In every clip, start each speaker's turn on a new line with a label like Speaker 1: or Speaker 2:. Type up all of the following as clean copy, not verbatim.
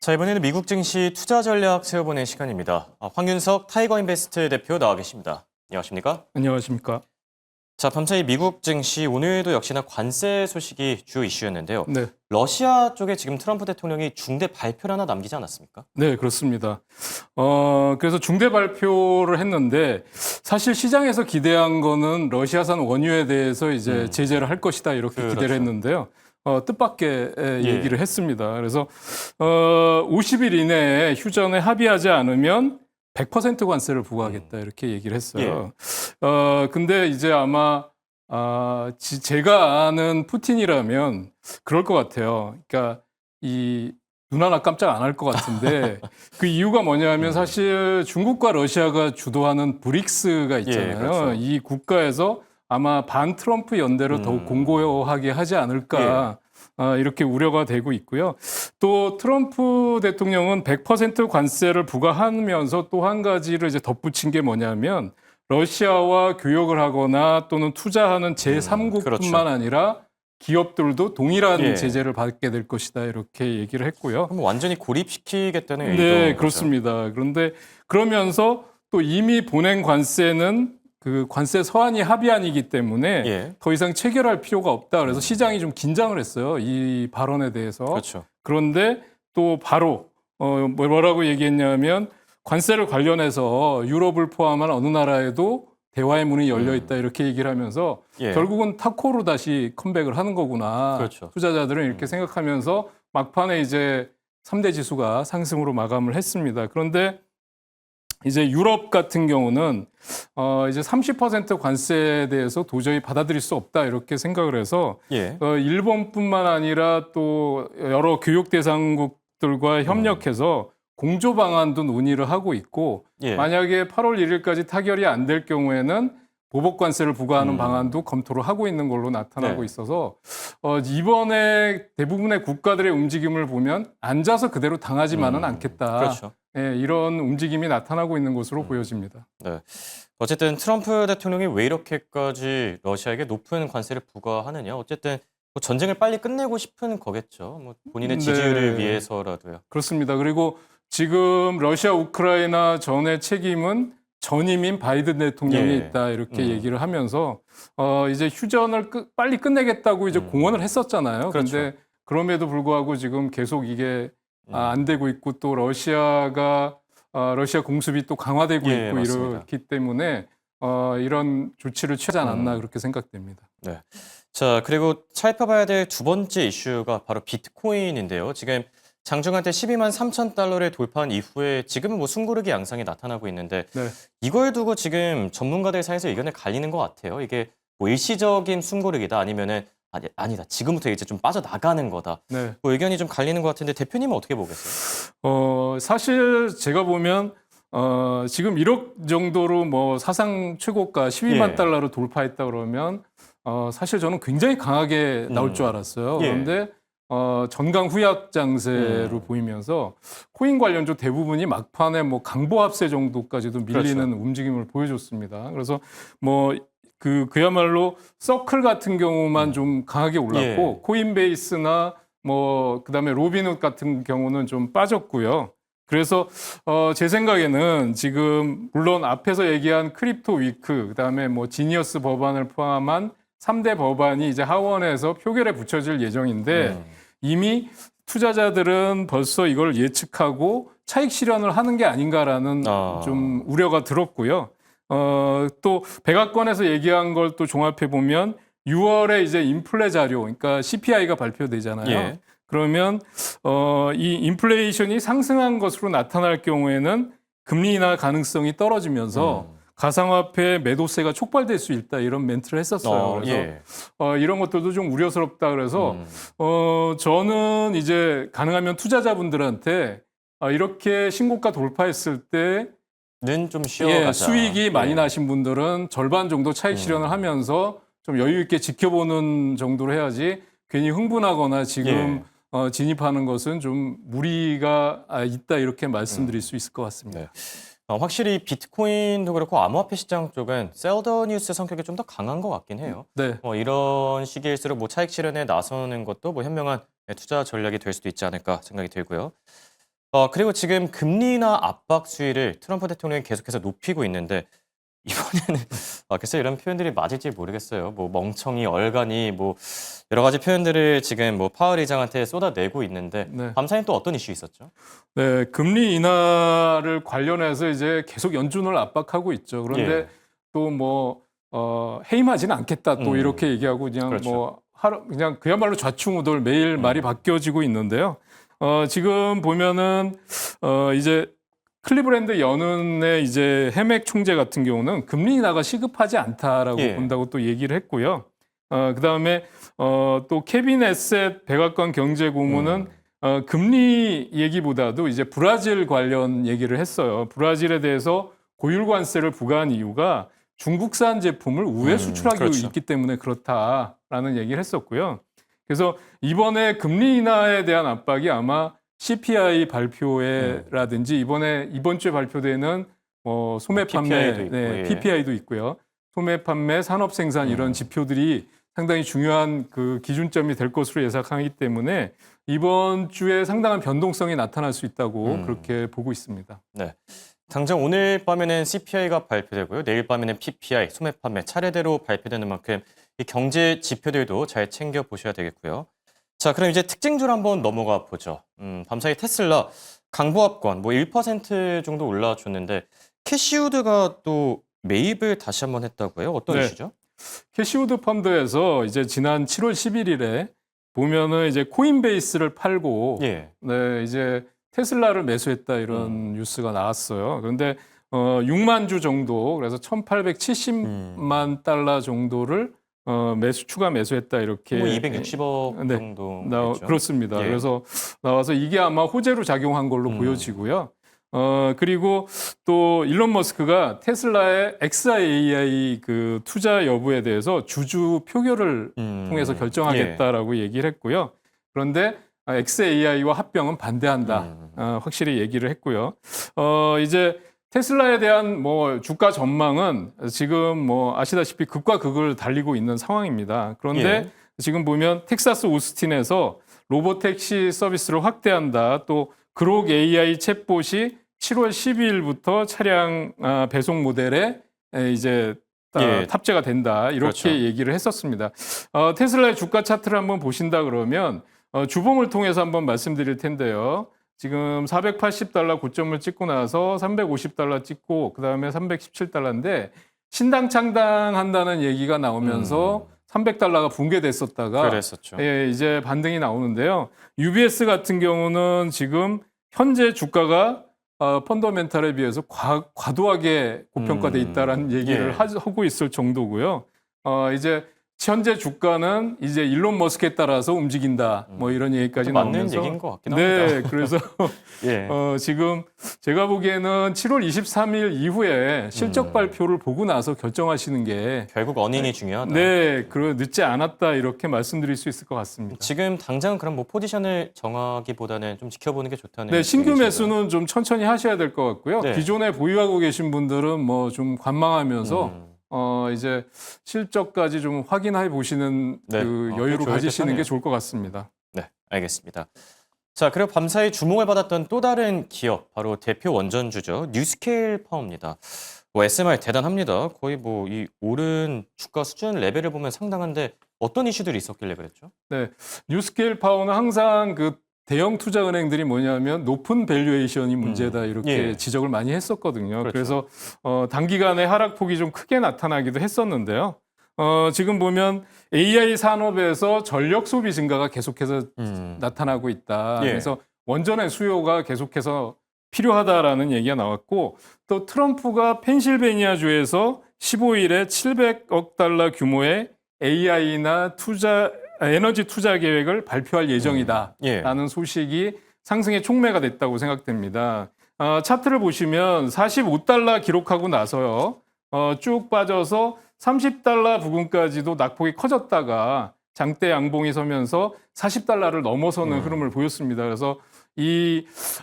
Speaker 1: 자, 이번에는 미국 증시 투자 전략 세워보는 시간입니다. 황윤석 타이거인베스트 대표 나와 계십니다. 안녕하십니까?
Speaker 2: 안녕하십니까?
Speaker 1: 자, 밤사이 미국 증시 오늘도 역시나 관세 소식이 주 이슈였는데요.
Speaker 2: 네,
Speaker 1: 러시아 쪽에 지금 트럼프 대통령이 중대 발표를 하나 남기지 않았습니까?
Speaker 2: 네, 그렇습니다. 그래서 중대 발표를 했는데 사실 시장에서 기대한 거는 러시아산 원유에 대해서 이제 제재를 할 것이다 이렇게
Speaker 1: 그렇죠.
Speaker 2: 기대를 했는데요. 뜻밖의 얘기를 했습니다. 그래서 50일 이내에 휴전에 합의하지 않으면 100% 관세를 부과하겠다 이렇게 얘기를 했어요. 근데 이제 아마 제가 아는 푸틴이라면 그럴 것 같아요. 그러니까 이 눈 하나 깜짝 안 할 것 같은데 그 이유가 뭐냐면 사실 중국과 러시아가 주도하는 브릭스가 있잖아요.
Speaker 1: 그렇죠.
Speaker 2: 이 국가에서 아마 반 트럼프 연대를 더욱 공고하게 하지 않을까 이렇게 우려가 되고 있고요. 또 트럼프 대통령은 100% 관세를 부과하면서 또 한 가지를 이제 덧붙인 게 뭐냐면 러시아와 교역을 하거나 또는 투자하는 제3국뿐만
Speaker 1: 그렇죠.
Speaker 2: 아니라 기업들도 동일한
Speaker 1: 예.
Speaker 2: 제재를 받게 될 것이다 이렇게 얘기를 했고요.
Speaker 1: 그럼 완전히 고립시키겠다는 의도인
Speaker 2: 네,
Speaker 1: 거죠?
Speaker 2: 그렇습니다. 그런데 그러면서 또 이미 보낸 관세는 그 관세 서한이 합의안이기 때문에 더 이상 체결할 필요가 없다. 그래서 시장이 좀 긴장을 했어요. 이 발언에 대해서.
Speaker 1: 그렇죠.
Speaker 2: 그런데 또 바로 뭐라고 얘기했냐면 관세를 관련해서 유럽을 포함한 어느 나라에도 대화의 문이 열려 있다 이렇게 얘기를 하면서 결국은 타코로 다시 컴백을 하는 거구나.
Speaker 1: 그렇죠.
Speaker 2: 투자자들은 이렇게 생각하면서 막판에 이제 3대 지수가 상승으로 마감을 했습니다. 그런데 이제 유럽 같은 경우는 이제 30% 관세에 대해서 도저히 받아들일 수 없다 이렇게 생각을 해서 일본뿐만 아니라 또 여러 교육 대상국들과 협력해서 공조 방안도 논의를 하고 있고 만약에 8월 1일까지 타결이 안 될 경우에는 보복 관세를 부과하는 방안도 검토를 하고 있는 걸로 나타나고 있어서 이번에 대부분의 국가들의 움직임을 보면 앉아서 그대로 당하지만은 않겠다.
Speaker 1: 그렇죠.
Speaker 2: 이런 움직임이 나타나고 있는 것으로 보여집니다.
Speaker 1: 네. 어쨌든 트럼프 대통령이 왜 이렇게까지 러시아에게 높은 관세를 부과하느냐. 어쨌든 뭐 전쟁을 빨리 끝내고 싶은 거겠죠. 뭐 본인의 지지율을 위해서라도요.
Speaker 2: 그렇습니다. 그리고 지금 러시아 우크라이나 전의 책임은 전임인 바이든 대통령이 있다 이렇게 얘기를 하면서 이제 휴전을 빨리 끝내겠다고 이제 공언을 했었잖아요.
Speaker 1: 그렇죠.
Speaker 2: 그런데 그럼에도 불구하고 지금 계속 이게 안 되고 있고 또 러시아가 러시아 공습이 또 강화되고 있고
Speaker 1: 맞습니다.
Speaker 2: 이렇기 때문에 이런 조치를 취하지 않았나 그렇게 생각됩니다.
Speaker 1: 네. 자, 그리고 살펴봐야 될 두 번째 이슈가 바로 비트코인인데요. 지금 장중한테 12만 3천 달러를 돌파한 이후에 지금은 뭐 숨고르기 양상이 나타나고 있는데 이걸 두고 지금 전문가들 사이에서 의견이 갈리는 것 같아요. 이게 뭐 일시적인 숨고르기다 아니면은 아니다. 지금부터 이제 좀 빠져나가는 거다. 뭐 의견이 좀 갈리는 것 같은데 대표님은 어떻게 보겠어요?
Speaker 2: 사실 제가 보면 지금 1억 정도로 뭐 사상 최고가 12만 달러를 돌파했다 그러면 사실 저는 굉장히 강하게 나올 줄 알았어요. 그런데 전강 후약 장세로 보이면서 코인 관련주 대부분이 막판에 뭐 강보 합세 정도까지도 밀리는 움직임을 보여줬습니다. 그래서 뭐 그야말로 서클 같은 경우만 좀 강하게 올랐고 코인베이스나 뭐 그다음에 로빈훗 같은 경우는 좀 빠졌고요. 그래서 제 생각에는 지금 물론 앞에서 얘기한 크립토 위크 그다음에 뭐 지니어스 법안을 포함한 3대 법안이 이제 하원에서 표결에 붙여질 예정인데 이미 투자자들은 벌써 이걸 예측하고 차익 실현을 하는 게 아닌가라는 좀 우려가 들었고요. 또 백악관에서 얘기한 걸 또 종합해 보면 6월에 이제 인플레 자료, 그러니까 CPI가 발표되잖아요. 그러면 이 인플레이션이 상승한 것으로 나타날 경우에는 금리 인하 가능성이 떨어지면서 가상화폐 매도세가 촉발될 수 있다 이런 멘트를 했었어요. 그래서 이런 것들도 좀 우려스럽다 그래서 저는 이제 가능하면 투자자분들한테 이렇게 신고가 돌파했을 때
Speaker 1: 는 좀 쉬어가자.
Speaker 2: 수익이 많이 나신 분들은 절반 정도 차익 실현을 하면서 좀 여유 있게 지켜보는 정도로 해야지 괜히 흥분하거나 지금 진입하는 것은 좀 무리가 있다 이렇게 말씀드릴 수 있을 것 같습니다.
Speaker 1: 확실히 비트코인도 그렇고 암호화폐 시장 쪽은 셀더 뉴스 성격이 좀 더 강한 것 같긴 해요. 이런 시기일수록 뭐 차익 실현에 나서는 것도 뭐 현명한 투자 전략이 될 수도 있지 않을까 생각이 들고요. 그리고 지금 금리나 압박 수위를 트럼프 대통령이 계속해서 높이고 있는데 이번에는 글쎄요, 이런 표현들이 맞을지 모르겠어요. 뭐 멍청이, 얼간이 뭐 여러 가지 표현들을 지금 뭐 파월 의장한테 쏟아내고 있는데
Speaker 2: 네.
Speaker 1: 밤사이는 또 어떤 이슈 있었죠?
Speaker 2: 네, 금리 인하를 관련해서 이제 계속 연준을 압박하고 있죠. 그런데
Speaker 1: 예.
Speaker 2: 또 뭐 해임하지는 않겠다 또 이렇게 얘기하고 그냥
Speaker 1: 그렇죠.
Speaker 2: 뭐 하루 그냥 그야말로 좌충우돌 매일 말이 바뀌어지고 있는데요. 지금 보면은 이제 클리브랜드 연은의 이제 해맥 총재 같은 경우는 금리 인하가 시급하지 않다라고
Speaker 1: 예.
Speaker 2: 본다고 또 얘기를 했고요. 그다음에 또 케빈 에셋 백악관 경제고문은 금리 얘기보다도 이제 브라질 관련 얘기를 했어요. 브라질에 대해서 고율 관세를 부과한 이유가 중국산 제품을 우회 수출하기
Speaker 1: 그렇죠.
Speaker 2: 있기 때문에 그렇다라는 얘기를 했었고요. 그래서 이번에 금리 인하에 대한 압박이 아마 CPI 발표회라든지 이번 주에 발표되는 소매 판매,
Speaker 1: PPI도 있고, 예.
Speaker 2: PPI도 있고요. 소매 판매, 산업 생산 이런 지표들이 상당히 중요한 그 기준점이 될 것으로 예상하기 때문에 이번 주에 상당한 변동성이 나타날 수 있다고 그렇게 보고 있습니다.
Speaker 1: 네. 당장 오늘 밤에는 CPI가 발표되고요. 내일 밤에는 PPI, 소매 판매 차례대로 발표되는 만큼 이 경제 지표들도 잘 챙겨 보셔야 되겠고요. 자, 그럼 이제 특징주로 한번 넘어가 보죠. 밤사이 테슬라 강보합권 뭐 1% 정도 올라줬는데 캐시우드가 또 매입을 다시 한번 했다고 해요. 어떤
Speaker 2: 네.
Speaker 1: 이슈죠?
Speaker 2: 캐시우드 펀드에서 이제 지난 7월 11일에 보면은 이제 코인베이스를 팔고
Speaker 1: 예.
Speaker 2: 네, 이제 테슬라를 매수했다 이런 뉴스가 나왔어요. 그런데 6만 주 정도 그래서 1,870만 달러 정도를 추가 매수했다 이렇게
Speaker 1: 뭐 260억
Speaker 2: 네.
Speaker 1: 정도
Speaker 2: 그렇습니다.
Speaker 1: 예.
Speaker 2: 그래서 나와서 이게 아마 호재로 작용한 걸로 보여지고요. 그리고 또 일론 머스크가 테슬라의 XAI 그 투자 여부에 대해서 주주 표결을 통해서 결정하겠다라고 얘기를 했고요. 그런데 XAI와 합병은 반대한다. 확실히 얘기를 했고요. 이제 테슬라에 대한 뭐 주가 전망은 지금 뭐 아시다시피 극과 극을 달리고 있는 상황입니다. 그런데
Speaker 1: 예.
Speaker 2: 지금 보면 텍사스 오스틴에서 로보택시 서비스를 확대한다. 또 그록 AI 챗봇이 7월 12일부터 차량 배송 모델에 이제
Speaker 1: 예.
Speaker 2: 탑재가 된다. 이렇게
Speaker 1: 그렇죠.
Speaker 2: 얘기를 했었습니다. 테슬라의 주가 차트를 한번 보신다 그러면 주봉을 통해서 한번 말씀드릴 텐데요. 지금 480달러 고점을 찍고 나서 350달러 찍고 그다음에 317달러인데 신당 창당한다는 얘기가 나오면서 300달러가 붕괴됐었다가
Speaker 1: 그랬었죠.
Speaker 2: 예, 이제 반등이 나오는데요. UBS 같은 경우는 지금 현재 주가가 펀더멘탈에 비해서 과도하게 고평가돼 있다라는 얘기를
Speaker 1: 예.
Speaker 2: 하고 있을 정도고요. 이제 현재 주가는 이제 일론 머스크에 따라서 움직인다. 뭐 이런 얘기까지
Speaker 1: 맞는
Speaker 2: 나오면서
Speaker 1: 얘기인 것 같긴
Speaker 2: 네,
Speaker 1: 합니다.
Speaker 2: 그래서
Speaker 1: 예.
Speaker 2: 지금 제가 보기에는 7월 23일 이후에 실적 발표를 보고 나서 결정하시는 게
Speaker 1: 결국 원인이 중요하다.
Speaker 2: 네, 늦지 않았다 이렇게 말씀드릴 수 있을 것 같습니다.
Speaker 1: 지금 당장 그럼 뭐 포지션을 정하기보다는 좀 지켜보는 게 좋다는.
Speaker 2: 네, 신규
Speaker 1: 얘기신가요?
Speaker 2: 매수는 좀 천천히 하셔야 될 것 같고요.
Speaker 1: 네.
Speaker 2: 기존에 보유하고 계신 분들은 뭐 좀 관망하면서 이제 실적까지 좀 확인해 보시는
Speaker 1: 네.
Speaker 2: 그
Speaker 1: 그게
Speaker 2: 여유를
Speaker 1: 좋을
Speaker 2: 가지시는
Speaker 1: 듯하네요.
Speaker 2: 게 좋을 것 같습니다.
Speaker 1: 네, 알겠습니다. 자, 그리고 밤사이 주목을 받았던 또 다른 기업, 바로 대표 원전주죠. 뉴스케일 파워입니다. 뭐 SMR 대단합니다. 거의 뭐 이 오른 주가 수준 레벨을 보면 상당한데 어떤 이슈들이 있었길래 그랬죠?
Speaker 2: 네, 뉴스케일 파워는 항상 그 대형 투자 은행들이 뭐냐면 높은 밸류에이션이 문제다 이렇게
Speaker 1: 예.
Speaker 2: 지적을 많이 했었거든요.
Speaker 1: 그렇죠.
Speaker 2: 그래서 단기간에 하락폭이 좀 크게 나타나기도 했었는데요. 지금 보면 AI 산업에서 전력 소비 증가가 계속해서 나타나고 있다.
Speaker 1: 예.
Speaker 2: 그래서 원전의 수요가 계속해서 필요하다라는 얘기가 나왔고 또 트럼프가 펜실베니아주에서 15일에 700억 달러 규모의 AI나 에너지 투자 계획을 발표할 예정이다.
Speaker 1: 예.
Speaker 2: 라는 소식이 상승의 촉매가 됐다고 생각됩니다. 차트를 보시면 45달러 기록하고 나서요. 쭉 빠져서 30달러 부근까지도 낙폭이 커졌다가 장대 양봉이 서면서 40달러를 넘어서는 흐름을 보였습니다. 그래서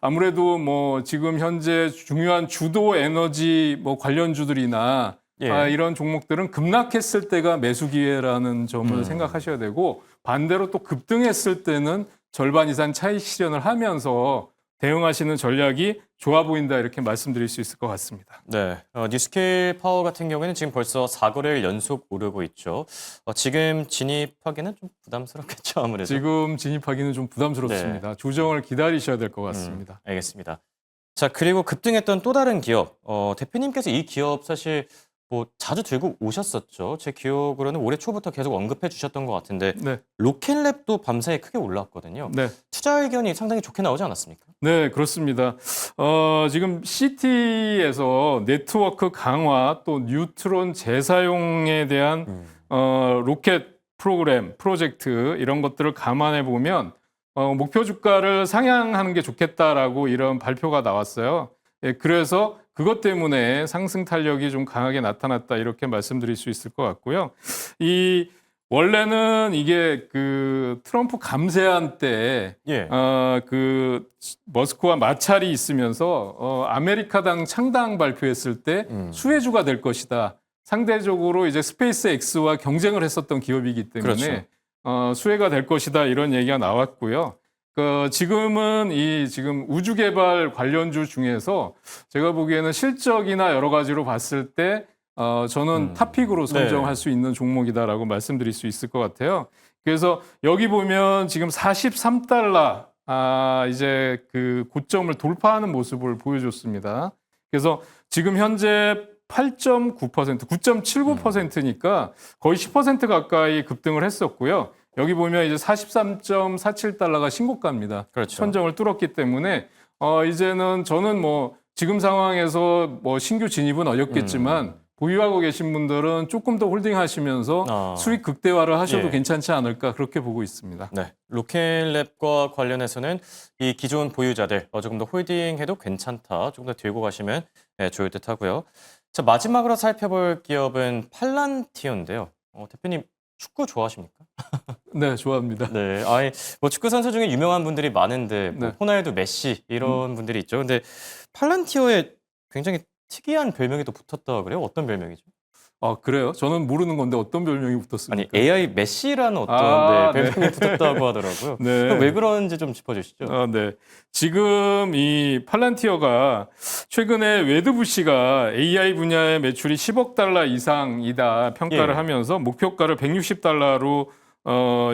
Speaker 2: 아무래도 뭐 지금 현재 중요한 주도 에너지 뭐 관련주들이나
Speaker 1: 예.
Speaker 2: 이런 종목들은 급락했을 때가 매수 기회라는 점을 생각하셔야 되고 반대로 또 급등했을 때는 절반 이상 차익 실현을 하면서 대응하시는 전략이 좋아 보인다 이렇게 말씀드릴 수 있을 것 같습니다.
Speaker 1: 네, 뉴스케일 파워 같은 경우에는 지금 벌써 4거래일 연속 오르고 있죠. 지금 진입하기는 좀 부담스럽겠죠, 아무래도.
Speaker 2: 지금 진입하기는 좀 부담스럽습니다.
Speaker 1: 네.
Speaker 2: 조정을 기다리셔야 될 것 같습니다.
Speaker 1: 알겠습니다. 자, 그리고 급등했던 또 다른 기업. 대표님께서 이 기업 사실 뭐 자주 들고 오셨었죠. 제 기억으로는 올해 초부터 계속 언급해 주셨던 것 같은데
Speaker 2: 네.
Speaker 1: 로켓랩도 밤사이 크게 올랐거든요.
Speaker 2: 네.
Speaker 1: 투자 의견이 상당히 좋게 나오지 않았습니까?
Speaker 2: 네, 그렇습니다. 지금 CT에서 네트워크 강화 또 뉴트론 재사용에 대한 로켓 프로그램, 프로젝트 이런 것들을 감안해 보면 목표 주가를 상향하는 게 좋겠다라고 이런 발표가 나왔어요. 예, 그래서 그것 때문에 상승 탄력이 좀 강하게 나타났다 이렇게 말씀드릴 수 있을 것 같고요. 원래는 이게 그 트럼프 감세한 때
Speaker 1: 예.
Speaker 2: 그 머스크와 마찰이 있으면서 아메리카당 창당 발표했을 때 수혜주가 될 것이다. 상대적으로 이제 스페이스 X와 경쟁을 했었던 기업이기 때문에
Speaker 1: 그렇죠.
Speaker 2: 수혜가 될 것이다 이런 얘기가 나왔고요. 지금은 지금 우주 개발 관련주 중에서 제가 보기에는 실적이나 여러 가지로 봤을 때 저는 탑픽으로 선정할 수 있는 종목이다라고 말씀드릴 수 있을 것 같아요. 그래서 여기 보면 지금 43달러 이제 그 고점을 돌파하는 모습을 보여줬습니다. 그래서 지금 현재 8.9%, 9.79%니까 거의 10% 가까이 급등을 했었고요. 여기 보면 이제 43.47달러가 신고가입니다.
Speaker 1: 그렇죠.
Speaker 2: 천정을 뚫었기 때문에 이제는 저는 뭐 지금 상황에서 뭐 신규 진입은 어렵겠지만 보유하고 계신 분들은 조금 더 홀딩하시면서 수익 극대화를 하셔도 괜찮지 않을까 그렇게 보고 있습니다.
Speaker 1: 네, 로켓랩과 관련해서는 이 기존 보유자들 조금 더 홀딩해도 괜찮다. 조금 더 들고 가시면 좋을 듯 하고요. 자, 마지막으로 살펴볼 기업은 팔란티어인데요. 대표님 축구 좋아하십니까?
Speaker 2: 네, 좋아합니다.
Speaker 1: 네, 뭐 축구 선수 중에 유명한 분들이 많은데 뭐 호날두, 메시 이런 분들이 있죠. 근데 팔란티어에 굉장히 특이한 별명이 또 붙었다 그래요? 어떤 별명이죠?
Speaker 2: 그래요? 저는 모르는 건데 어떤 별명이 붙었습니까?
Speaker 1: 아니, AI 메시라는 어떤 별명이 붙었다고 하더라고요.
Speaker 2: 네.
Speaker 1: 그럼 왜 그런지 좀 짚어주시죠.
Speaker 2: 네. 지금 이 팔란티어가 최근에 웨드부시가 AI 분야의 매출이 10억 달러 이상이다 평가를 하면서 목표가를 160달러로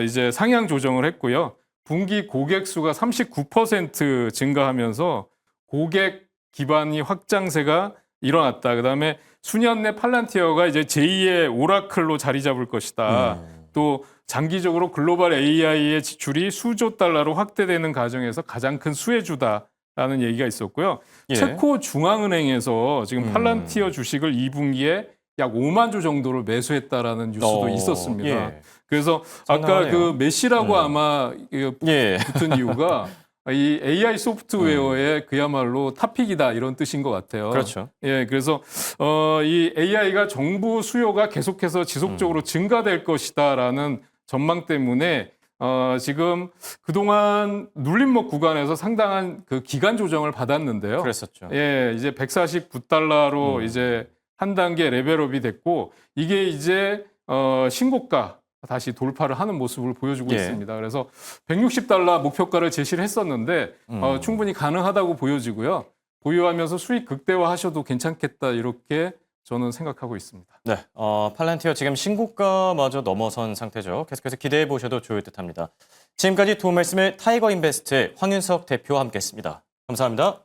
Speaker 2: 이제 상향 조정을 했고요. 분기 고객 수가 39% 증가하면서 고객 기반이 확장세가 일어났다. 그다음에 수년 내 팔란티어가 이제 제2의 오라클로 자리 잡을 것이다. 또 장기적으로 글로벌 AI의 지출이 수조 달러로 확대되는 과정에서 가장 큰 수혜주다라는 얘기가 있었고요. 체코 중앙은행에서 지금 팔란티어 주식을 2분기에 약 5만 주 정도를 매수했다라는 뉴스도 있었습니다. 그래서 아까 그 메시라고 아마 붙은 이유가 이 AI 소프트웨어의 그야말로 탑픽이다 이런 뜻인 것 같아요.
Speaker 1: 그렇죠.
Speaker 2: 예, 그래서 이 AI가 정부 수요가 계속해서 지속적으로 증가될 것이다라는 전망 때문에 지금 그동안 눌림목 구간에서 상당한 그 기간 조정을 받았는데요.
Speaker 1: 그랬었죠.
Speaker 2: 예, 이제 149달러로 이제 한 단계 레벨업이 됐고 이게 이제 신고가 다시 돌파를 하는 모습을 보여주고 있습니다. 그래서 160달러 목표가를 제시를 했었는데 충분히 가능하다고 보여지고요. 보유하면서 수익 극대화하셔도 괜찮겠다 이렇게 저는 생각하고 있습니다.
Speaker 1: 네, 팔란티어 지금 신고가마저 넘어선 상태죠. 계속해서 기대해 보셔도 좋을 듯합니다. 지금까지 도움 말씀을 타이거 인베스트의 황윤석 대표와 함께했습니다. 감사합니다.